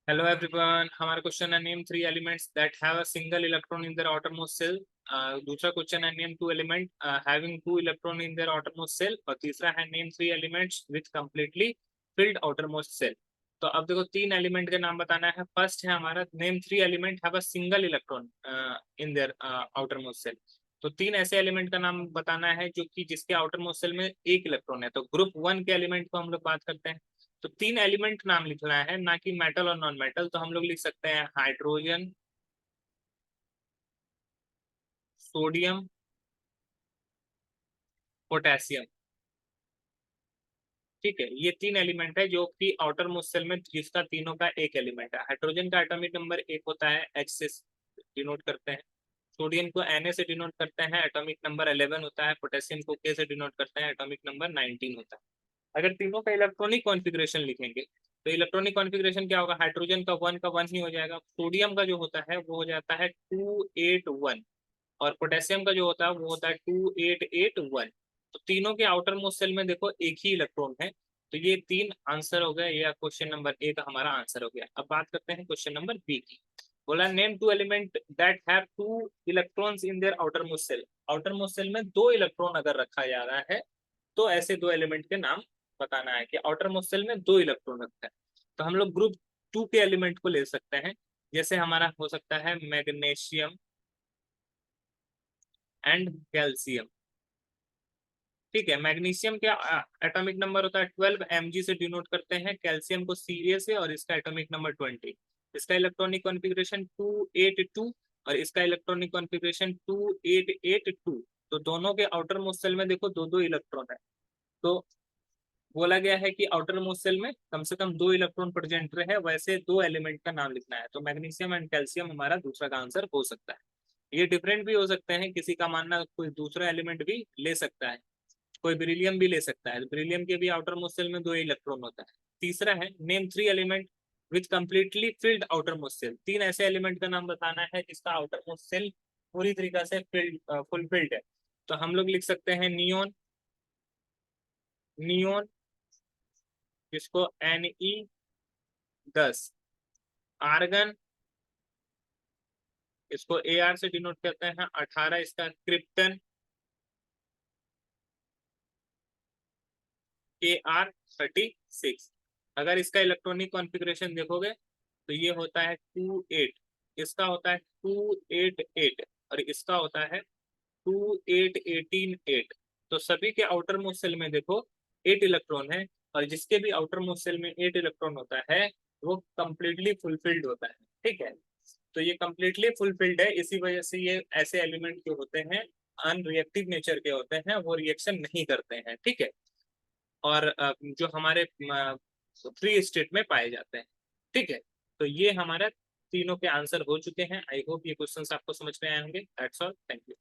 Hello everyone, हमारा question है name three elements that have a single electron in their outermost shell. दूसरा question है name two element having two electron in their outermost shell, और तीसरा है name three elements with completely filled outermost shell. तो अब देखो तीन element के नाम बताना है। फर्स्ट है हमारा name three element have a single electron in their outermost shell. तो तीन ऐसे एलिमेंट का नाम बताना है जो कि जिसके आउटरमोस्ट शेल में एक इलेक्ट्रॉन है। तो ग्रुप वन के एलिमेंट को हम लोग बात करते हैं। तो तीन एलिमेंट नाम लिखना है, ना कि मेटल और नॉन मेटल। तो हम लोग लिख सकते हैं हाइड्रोजन, सोडियम, पोटेशियम। ठीक है, ये तीन एलिमेंट है जो कि आउटर मोस्ट शेल में, जिसका तीनों का एक एलिमेंट है। हाइड्रोजन का एटॉमिक नंबर एक होता है, H से डिनोट करते हैं। सोडियम को Na से डिनोट करते हैं, एटॉमिक नंबर 11 होता है। पोटेशियम को K से डिनोट करते हैं, एटॉमिक नंबर 19 होता है। अगर तीनों का इलेक्ट्रॉनिक कॉन्फ़िगरेशन लिखेंगे तो इलेक्ट्रॉनिक कॉन्फ़िगरेशन क्या होगा? हाइड्रोजन का वन ही हो जाएगा। सोडियम का जो होता है वो हो जाता है 281, और पोटेशियम का जो होता है वो होता है 2881। तो तीनों के आउटर मोस्ट सेल में देखो एक ही इलेक्ट्रॉन है। तो ये तीन आंसर हो गया, या क्वेश्चन नंबर ए का हमारा आंसर हो गया। अब बात करते हैं क्वेश्चन नंबर बी की। बोला name two element that have two electrons in their outer most shell. Outer most shell में दो इलेक्ट्रॉन अगर रखा जा रहा है तो ऐसे दो एलिमेंट के नाम बताना है कि आउटर मोस्ट सेल में दो इलेक्ट्रॉन रखता है। तो हम लोग ग्रुप टू के एलिमेंट को ले सकते हैं। जैसे हमारा हो सकता है मैग्नीशियम एंड कैल्शियम। ठीक है, मैग्नीशियम का एटॉमिक नंबर होता है 12, Mg से डिनोट करते हैं। कैल्शियम को Ca से, और इसका एटॉमिक नंबर 20। इसका इलेक्ट्रॉनिक कॉन्फ़िगरेशन 282, और इसका इलेक्ट्रॉनिक कॉन्फ़िगरेशन 2882। तो दोनों के आउटर मोस्ट सेल में देखो दो दो इलेक्ट्रॉन है। तो बोला गया है कि आउटर मोस्ट सेल में कम से कम दो इलेक्ट्रॉन प्रेजेंट रहे, वैसे दो एलिमेंट का नाम लिखना है। तो मैग्नीशियम एंड कैल्शियम हमारा दूसरा का आंसर हो सकता है। ये डिफरेंट भी हो सकते हैं, किसी का मानना कोई दूसरा एलिमेंट भी ले सकता है। कोई बेरिलियम भी ले सकता है। बेरिलियम के भी आउटर मोस्ट सेल में दो इलेक्ट्रॉन होता है। तीसरा है name three element with completely filled outer most shell. तीन ऐसे एलिमेंट का नाम बताना है जिसका आउटर मोस्ट सेल पूरी तरीके से फुलफिल्ड है। तो हम लोग लिख सकते हैं नियोन, नियोन जिसको Ne10। आर्गन, इसको Ar से डिनोट करते हैं 18। इसका क्रिप्टन Kr36। अगर इसका इलेक्ट्रॉनिक कॉन्फ़िगरेशन देखोगे तो ये होता है 28, इसका होता है 288, और इसका होता है 28188। तो सभी के आउटर मोस्ट सेल में देखो 8 इलेक्ट्रॉन है, और जिसके भी आउटर मोस्ट सेल में 8 इलेक्ट्रॉन होता है वो कंप्लीटली फुलफिल्ड होता है। ठीक है, तो ये कंप्लीटली फुलफिल्ड है। इसी वजह से ये ऐसे एलिमेंट जो होते हैं अनरिएक्टिव नेचर के होते हैं, वो रिएक्शन नहीं करते हैं। ठीक है, और जो हमारे फ्री स्टेट में पाए जाते हैं। ठीक है, तो ये हमारा तीनों के आंसर हो चुके हैं। आई होप ये क्वेश्चंस आपको समझ में आए होंगे। That's all, thank you.